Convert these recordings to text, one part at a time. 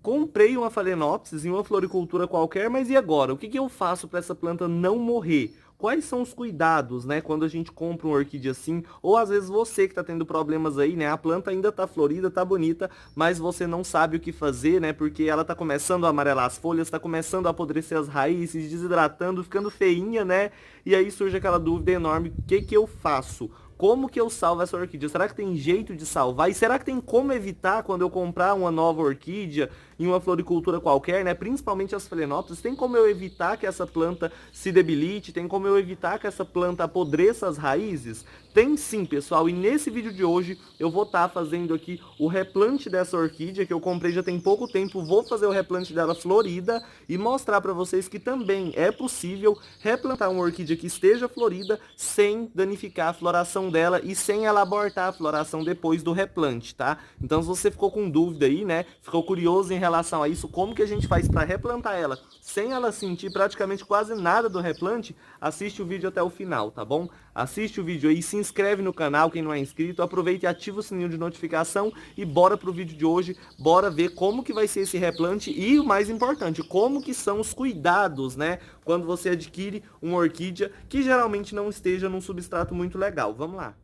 comprei uma Phalaenopsis em uma floricultura qualquer, mas e agora? O que que eu faço para essa planta não morrer? Quais são os cuidados, né, quando a gente compra uma orquídea assim? Ou às vezes você que está tendo problemas aí, né? A planta ainda tá florida, tá bonita, mas você não sabe o que fazer, né? Porque ela tá começando a amarelar as folhas, tá começando a apodrecer as raízes, desidratando, ficando feinha, né? E aí surge aquela dúvida enorme: o que que eu faço? Como que eu salvo essa orquídea? Será que tem jeito de salvar? E será que tem como evitar quando eu comprar uma nova orquídea em uma floricultura qualquer, né? Principalmente as Phalaenopsis, tem como eu evitar que essa planta se debilite? Tem como eu evitar que essa planta apodreça as raízes? Tem sim, pessoal. E nesse vídeo de hoje eu vou estar fazendo aqui o replante dessa orquídea que eu comprei já tem pouco tempo. Vou fazer o replante dela florida e mostrar para vocês que também é possível replantar uma orquídea que esteja florida sem danificar a floração dela e sem ela abortar a floração depois do replante, tá? Então, se você ficou com dúvida aí, né, ficou curioso em relação a isso, como que a gente faz para replantar ela sem ela sentir praticamente quase nada do replante, assiste o vídeo até o final, tá bom? Assiste o vídeo aí, se inscreve no canal quem não é inscrito, aproveita e ativa o sininho de notificação e bora pro vídeo de hoje, bora ver como que vai ser esse replante e o mais importante, como que são os cuidados, né, quando você adquire uma orquídea que geralmente não esteja num substrato muito legal. Vamos lá.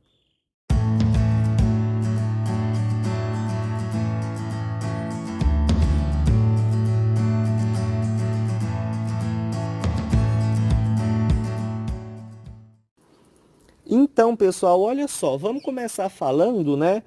Então, pessoal, olha só, vamos começar falando, né,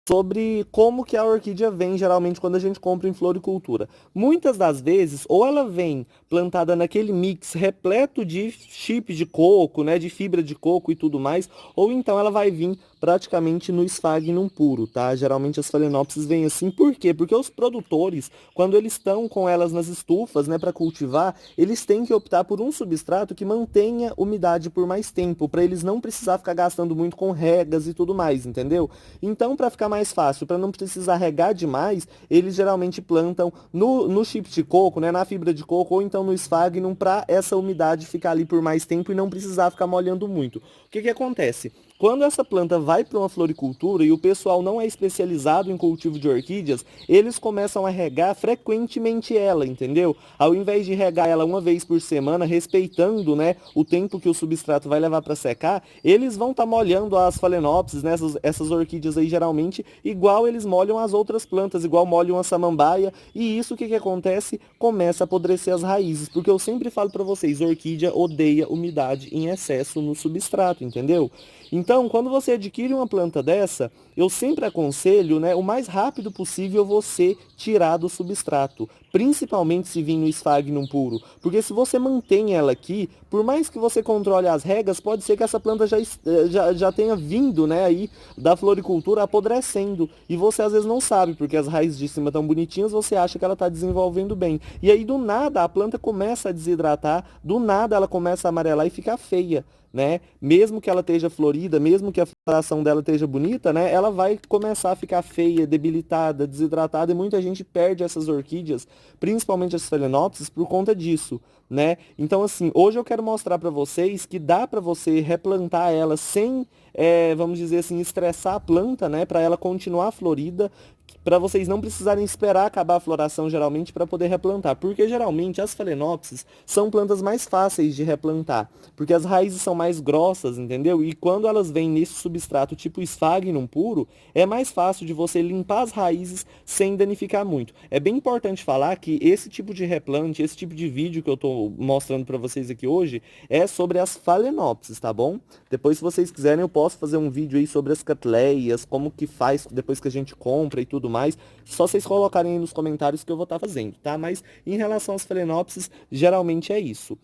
sobre como que a orquídea vem geralmente quando a gente compra em floricultura. Muitas das vezes, ou ela vem plantada naquele mix repleto de chip de coco, né, de fibra de coco e tudo mais, ou então ela vai vir praticamente no esfagnum puro, tá? Geralmente as Phalaenopsis vêm assim, por quê? Porque os produtores, quando eles estão com elas nas estufas, né, para cultivar, eles têm que optar por um substrato que mantenha umidade por mais tempo, para eles não precisar ficar gastando muito com regas e tudo mais, entendeu? Então, para ficar mais fácil, para não precisar regar demais, eles geralmente plantam no chip de coco, né, na fibra de coco, ou então no esfagnum, para essa umidade ficar ali por mais tempo e não precisar ficar molhando muito. O que que acontece? Quando essa planta vai para uma floricultura e o pessoal não é especializado em cultivo de orquídeas, eles começam a regar frequentemente ela, entendeu? Ao invés de regar ela uma vez por semana, respeitando, né, o tempo que o substrato vai levar para secar, eles vão estar molhando as Phalaenopsis, né, essas orquídeas aí geralmente, igual eles molham as outras plantas, igual molham a samambaia, e isso o que que acontece? Começa a apodrecer as raízes, porque eu sempre falo para vocês, orquídea odeia umidade em excesso no substrato, entendeu? Então, quando você adquire uma planta dessa, eu sempre aconselho, né, o mais rápido possível você tirar do substrato, principalmente se vir no esfagnum puro, porque se você mantém ela aqui, por mais que você controle as regas, pode ser que essa planta já tenha vindo, né, aí da floricultura apodrecendo, e você às vezes não sabe, porque as raízes de cima estão bonitinhas, você acha que ela está desenvolvendo bem, e aí do nada a planta começa a desidratar, do nada ela começa a amarelar e ficar feia, né? Mesmo que ela esteja florida, mesmo que a floração dela esteja bonita, né? Ela vai começar a ficar feia, debilitada, desidratada e muita gente perde essas orquídeas, principalmente as Phalaenopsis, por conta disso, né? Então, assim, hoje eu quero mostrar para vocês que dá para você replantar ela sem, vamos dizer assim, estressar a planta, né? Para ela continuar florida, para vocês não precisarem esperar acabar a floração geralmente para poder replantar, porque geralmente as Phalaenopsis são plantas mais fáceis de replantar, porque as raízes são mais grossas, entendeu? E quando elas vêm nesse substrato tipo esfagnum puro, é mais fácil de você limpar as raízes sem danificar muito. É bem importante falar que esse tipo de replante, esse tipo de vídeo que eu estou mostrando para vocês aqui hoje, é sobre as Phalaenopsis, tá bom? Depois, se vocês quiserem, eu posso fazer um vídeo aí sobre as catleias, como que faz depois que a gente compra e tudo mais. Só vocês colocarem aí nos comentários que eu vou estar fazendo, tá? Mas em relação às Phalaenopsis, geralmente é isso.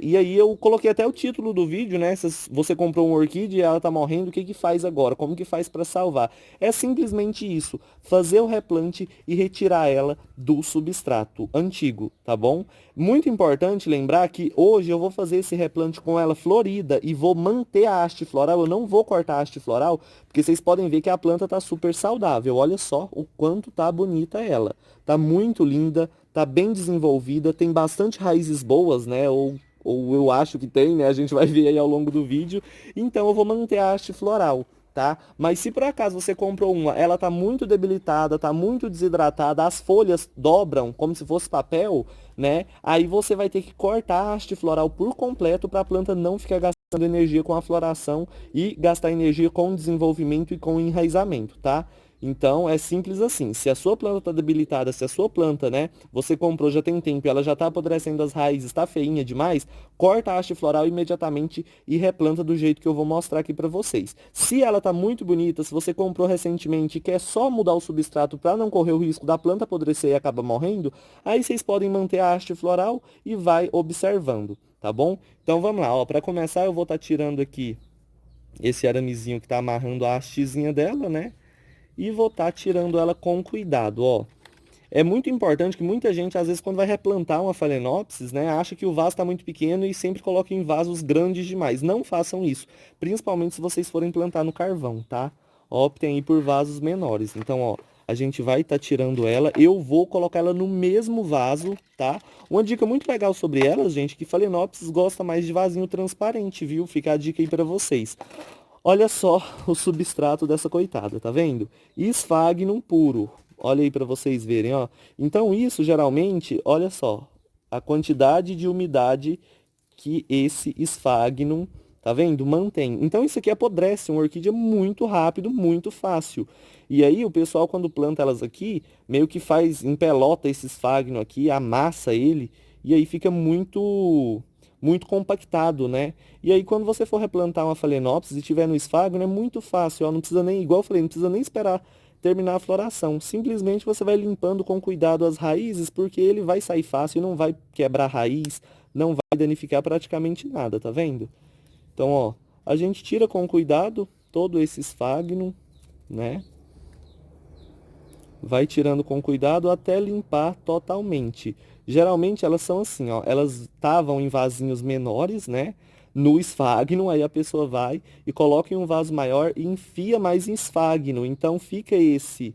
E aí eu coloquei até o título do vídeo, né? Se você comprou uma orquídea e ela tá morrendo, o que que faz agora? Como que faz para salvar? É simplesmente isso, fazer o replante e retirar ela do substrato antigo, tá bom? Muito importante lembrar que hoje eu vou fazer esse replante com ela florida e vou manter a haste floral, eu não vou cortar a haste floral, porque vocês podem ver que a planta tá super saudável. Olha só o quanto tá bonita ela. Tá muito linda, tá bem desenvolvida, tem bastante raízes boas, né? Ou eu acho que tem, né? A gente vai ver aí ao longo do vídeo. Então eu vou manter a haste floral. tá? Mas se por acaso você comprou uma, ela tá muito debilitada, tá muito desidratada, as folhas dobram como se fosse papel, né? Aí você vai ter que cortar a haste floral por completo para a planta não ficar gastando energia com a floração e gastar energia com desenvolvimento e com enraizamento, tá? Então é simples assim. Se a sua planta está debilitada, se a sua planta, né, você comprou já tem tempo e ela já está apodrecendo as raízes, está feinha demais, corta a haste floral imediatamente e replanta do jeito que eu vou mostrar aqui para vocês. Se ela está muito bonita, se você comprou recentemente e quer só mudar o substrato para não correr o risco da planta apodrecer e acabar morrendo, aí vocês podem manter a haste floral e vai observando, tá bom? Então vamos lá, ó, para começar eu vou estar tirando aqui esse aramezinho que está amarrando a hastezinha dela, né? E vou estar tirando ela com cuidado, ó. É muito importante que muita gente, às vezes, quando vai replantar uma Phalaenopsis, né, acha que o vaso está muito pequeno e sempre coloca em vasos grandes demais. Não façam isso, principalmente se vocês forem plantar no carvão, tá? Optem aí por vasos menores. Então, ó, a gente vai estar tirando ela. Eu vou colocar ela no mesmo vaso, tá? Uma dica muito legal sobre elas, gente, que Phalaenopsis gosta mais de vasinho transparente, viu? Fica a dica aí para vocês. Olha só o substrato dessa coitada, tá vendo? Sphagnum puro. Olha aí para vocês verem, ó. Então isso geralmente, olha só, a quantidade de umidade que esse Sphagnum, tá vendo? Mantém. Então isso aqui apodrece uma orquídea muito rápido, muito fácil. E aí o pessoal quando planta elas aqui, meio que faz, empelota esse Sphagnum aqui, amassa ele, e aí fica muito compactado, né? E aí quando você for replantar uma Phalaenopsis e tiver no Sphagnum, é muito fácil, ó, não precisa nem, igual eu falei, não precisa nem esperar terminar a floração. Simplesmente você vai limpando com cuidado as raízes, porque ele vai sair fácil e não vai quebrar a raiz, não vai danificar praticamente nada, tá vendo? Então, ó, a gente tira com cuidado todo esse Sphagnum, né? Vai tirando com cuidado até limpar totalmente. Geralmente elas são assim, ó, elas estavam em vasinhos menores, né? No Sphagnum, aí a pessoa vai e coloca em um vaso maior e enfia mais em Sphagnum. Então fica esse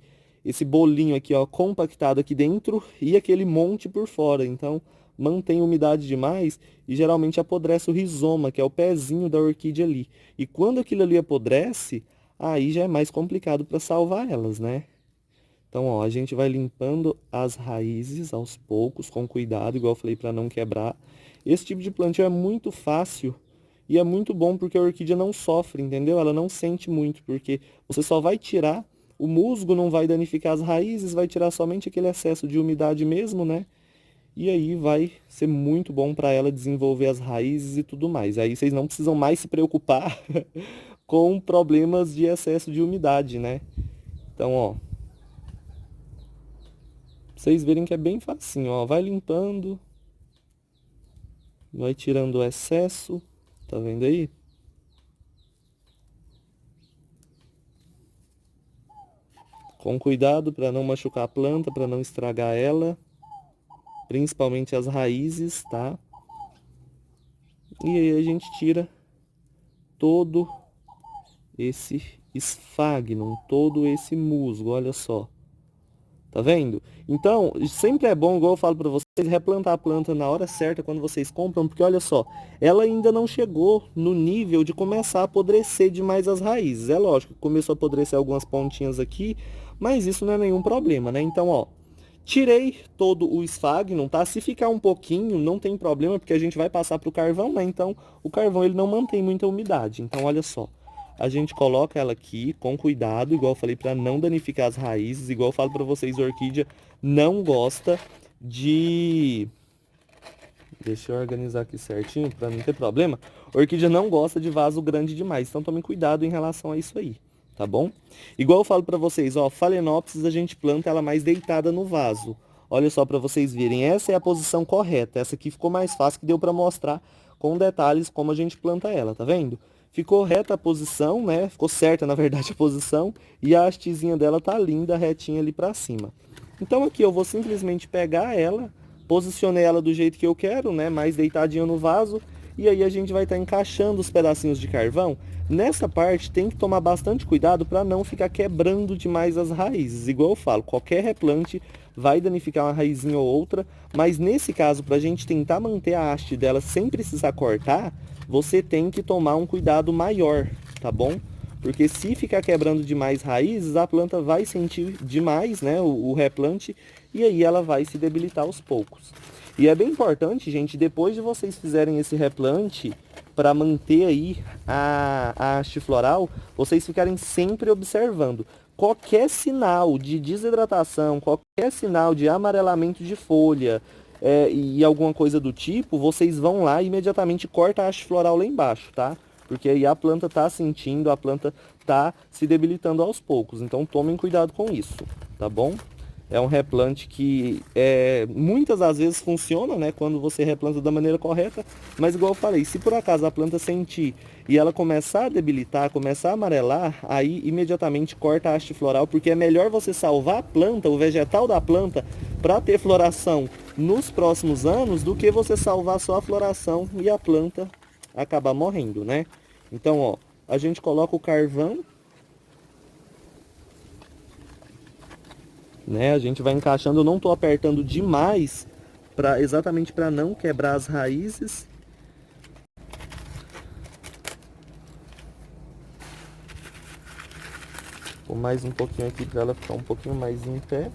bolinho aqui, ó, compactado aqui dentro e aquele monte por fora. Então mantém umidade demais e geralmente apodrece o rizoma, que é o pezinho da orquídea ali. E quando aquilo ali apodrece, aí já é mais complicado para salvar elas, né? Então, ó, a gente vai limpando as raízes aos poucos, com cuidado, igual eu falei, para não quebrar. Esse tipo de plantio é muito fácil e é muito bom porque a orquídea não sofre, entendeu? Ela não sente muito, porque você só vai tirar, o musgo não vai danificar as raízes, vai tirar somente aquele excesso de umidade mesmo, né? E aí vai ser muito bom para ela desenvolver as raízes e tudo mais. Aí vocês não precisam mais se preocupar com problemas de excesso de umidade, né? Então, ó, vocês verem que é bem facinho, ó. Vai limpando, vai tirando o excesso, tá vendo aí? Com cuidado para não machucar a planta, para não estragar ela, principalmente as raízes, tá? E aí a gente tira todo esse esfagno, todo esse musgo, olha só. Tá vendo? Então, sempre é bom, igual eu falo para vocês, replantar a planta na hora certa quando vocês compram, porque olha só, ela ainda não chegou no nível de começar a apodrecer demais as raízes. É lógico, começou a apodrecer algumas pontinhas aqui, mas isso não é nenhum problema, né? Então, ó, tirei todo o esfagno, tá? Se ficar um pouquinho, não tem problema, porque a gente vai passar pro carvão, né? Então, o carvão ele não mantém muita umidade. Então, olha só. A gente coloca ela aqui com cuidado, igual eu falei, para não danificar as raízes. Igual eu falo para vocês, a orquídea não gosta de... Deixa eu organizar aqui certinho para não ter problema. A orquídea não gosta de vaso grande demais, então tomem cuidado em relação a isso aí, tá bom? Igual eu falo para vocês, ó, Phalaenopsis a gente planta ela mais deitada no vaso. Olha só para vocês verem, essa é a posição correta. Essa aqui ficou mais fácil, que deu para mostrar com detalhes como a gente planta ela, tá vendo? Ficou reta a posição, né? Ficou certa, na verdade, a posição. E a hastezinha dela tá linda, retinha ali pra cima. Então aqui eu vou simplesmente pegar ela, posicionei ela do jeito que eu quero, né? Mais deitadinha no vaso. E aí a gente vai estar encaixando os pedacinhos de carvão. Nessa parte tem que tomar bastante cuidado para não ficar quebrando demais as raízes. Igual eu falo, qualquer replante vai danificar uma raizinha ou outra. Mas nesse caso, para a gente tentar manter a haste dela sem precisar cortar, você tem que tomar um cuidado maior, tá bom? Porque se ficar quebrando demais raízes, a planta vai sentir demais, né, o replante, e aí ela vai se debilitar aos poucos. E é bem importante, gente, depois de vocês fizerem esse replante, para manter aí a haste floral, vocês ficarem sempre observando. Qualquer sinal de desidratação, qualquer sinal de amarelamento de folha e alguma coisa do tipo, vocês vão lá e imediatamente corta a haste floral lá embaixo, tá? Porque aí a planta está sentindo, a planta está se debilitando aos poucos. Então tomem cuidado com isso, tá bom? É um replante que muitas das vezes funciona, né, quando você replanta da maneira correta, mas igual eu falei, se por acaso a planta sentir e ela começar a debilitar, começar a amarelar, aí imediatamente corta a haste floral, porque é melhor você salvar a planta, o vegetal da planta, para ter floração nos próximos anos, do que você salvar só a floração e a planta acabar morrendo, né? Então, ó, a gente coloca o carvão, né? A gente vai encaixando, eu não tô apertando demais, exatamente para não quebrar as raízes. Vou mais um pouquinho aqui para ela ficar um pouquinho mais em pé.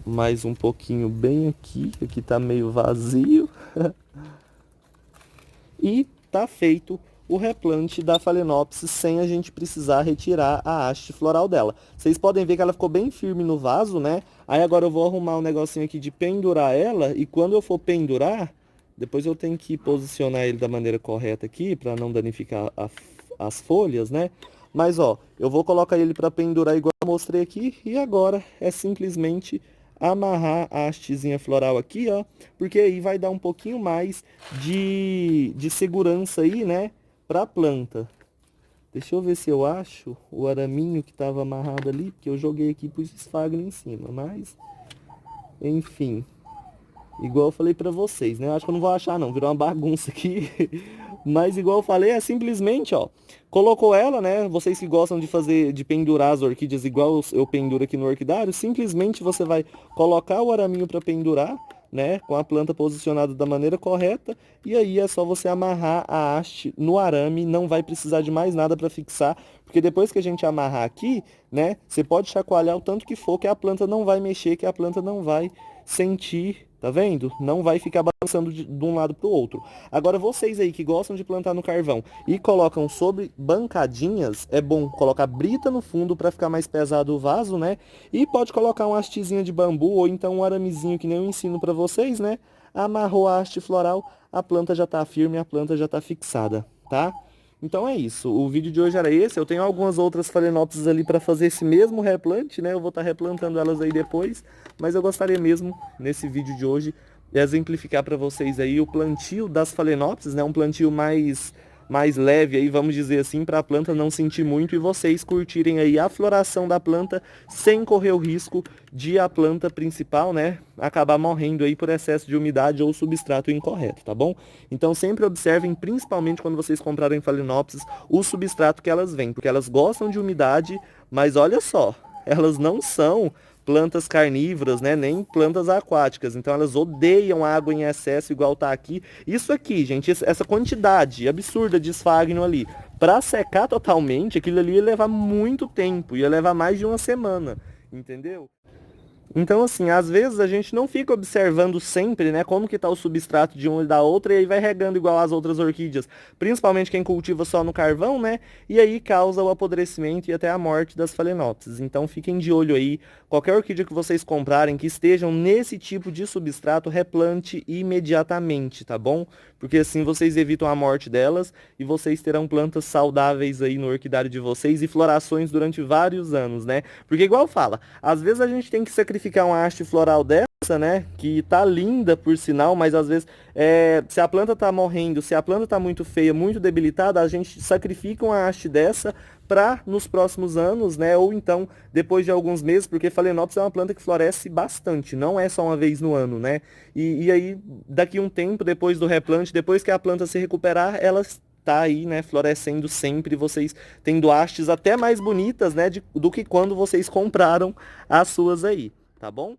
Mais um pouquinho bem aqui, aqui tá meio vazio. E tá feito o replante da Phalaenopsis sem a gente precisar retirar a haste floral dela. Vocês podem ver que ela ficou bem firme no vaso, né? Aí agora eu vou arrumar um negocinho aqui de pendurar ela, e quando eu for pendurar, depois eu tenho que posicionar ele da maneira correta aqui, para não danificar as folhas, né? Mas ó, eu vou colocar ele para pendurar igual eu mostrei aqui, e agora é simplesmente amarrar a hastezinha floral aqui, ó, porque aí vai dar um pouquinho mais de segurança aí, né, para a planta. Deixa eu ver se eu acho o araminho que estava amarrado ali, porque eu joguei aqui e pus esfagno em cima, mas enfim, igual eu falei pra vocês, né? Eu acho que eu não vou achar não, virou uma bagunça aqui. Mas igual eu falei, é simplesmente, ó, colocou ela, né? Vocês que gostam de fazer, de pendurar as orquídeas igual eu penduro aqui no orquidário, simplesmente você vai colocar o araminho para pendurar, né? Com a planta posicionada da maneira correta, e aí é só você amarrar a haste no arame, não vai precisar de mais nada para fixar, porque depois que a gente amarrar aqui, né? Você pode chacoalhar o tanto que for, que a planta não vai mexer, que a planta não vai sentir, tá vendo? Não vai ficar balançando de um lado para o outro. Agora vocês aí que gostam de plantar no carvão e colocam sobre bancadinhas, é bom colocar brita no fundo para ficar mais pesado o vaso, né? E pode colocar uma hastezinha de bambu ou então um aramezinho que nem eu ensino para vocês, né? Amarrou a haste floral, a planta já tá firme, a planta já tá fixada, tá? Então é isso, o vídeo de hoje era esse. Eu tenho algumas outras Phalaenopsis ali para fazer esse mesmo replante, né? Eu vou estar replantando elas aí depois, mas eu gostaria mesmo, nesse vídeo de hoje, de exemplificar para vocês aí o plantio das Phalaenopsis, né? Um plantio mais leve aí, vamos dizer assim, para a planta não sentir muito e vocês curtirem aí a floração da planta sem correr o risco de a planta principal, né, acabar morrendo aí por excesso de umidade ou substrato incorreto, tá bom? Então sempre observem, principalmente quando vocês comprarem Phalaenopsis, o substrato que elas vêm, porque elas gostam de umidade, mas olha só, elas não são plantas carnívoras, né, nem plantas aquáticas. Então elas odeiam água em excesso, igual tá aqui. Isso aqui, gente, essa quantidade absurda de esfagno ali, para secar totalmente, aquilo ali ia levar muito tempo, ia levar mais de uma semana, entendeu? Então, assim, às vezes a gente não fica observando sempre, né, como que tá o substrato de uma e da outra, e aí vai regando igual as outras orquídeas, principalmente quem cultiva só no carvão, né, e aí causa o apodrecimento e até a morte das Phalaenopsis. Então, fiquem de olho aí, qualquer orquídea que vocês comprarem que estejam nesse tipo de substrato, replante imediatamente, tá bom? Porque assim vocês evitam a morte delas e vocês terão plantas saudáveis aí no orquidário de vocês e florações durante vários anos, né? Porque igual fala, às vezes a gente tem que sacrificar uma haste floral dessa, né? Que tá linda por sinal, mas às vezes se a planta tá morrendo, se a planta tá muito feia, muito debilitada, a gente sacrifica uma haste dessa para nos próximos anos, né? Ou então depois de alguns meses, porque Phalaenopsis é uma planta que floresce bastante, não é só uma vez no ano, né? E aí daqui um tempo, depois do replante, depois que a planta se recuperar, ela tá aí, né, florescendo sempre, vocês tendo hastes até mais bonitas, né, do que quando vocês compraram as suas aí, tá bom?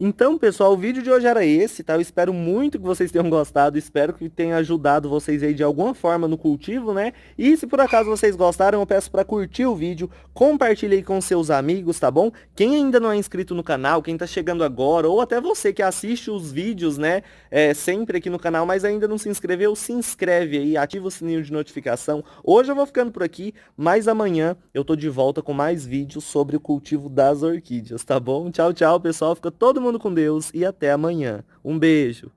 Então, pessoal, o vídeo de hoje era esse, tá? Eu espero muito que vocês tenham gostado, espero que tenha ajudado vocês aí de alguma forma no cultivo, né? E se por acaso vocês gostaram, eu peço para curtir o vídeo, compartilhe aí com seus amigos, tá bom? Quem ainda não é inscrito no canal, quem tá chegando agora, ou até você que assiste os vídeos, né, sempre aqui no canal, mas ainda não se inscreveu, se inscreve aí, ativa o sininho de notificação. Hoje eu vou ficando por aqui, mas amanhã eu tô de volta com mais vídeos sobre o cultivo das orquídeas, tá bom? Tchau, tchau, pessoal. Fica todo mundo com Deus e até amanhã. Um beijo.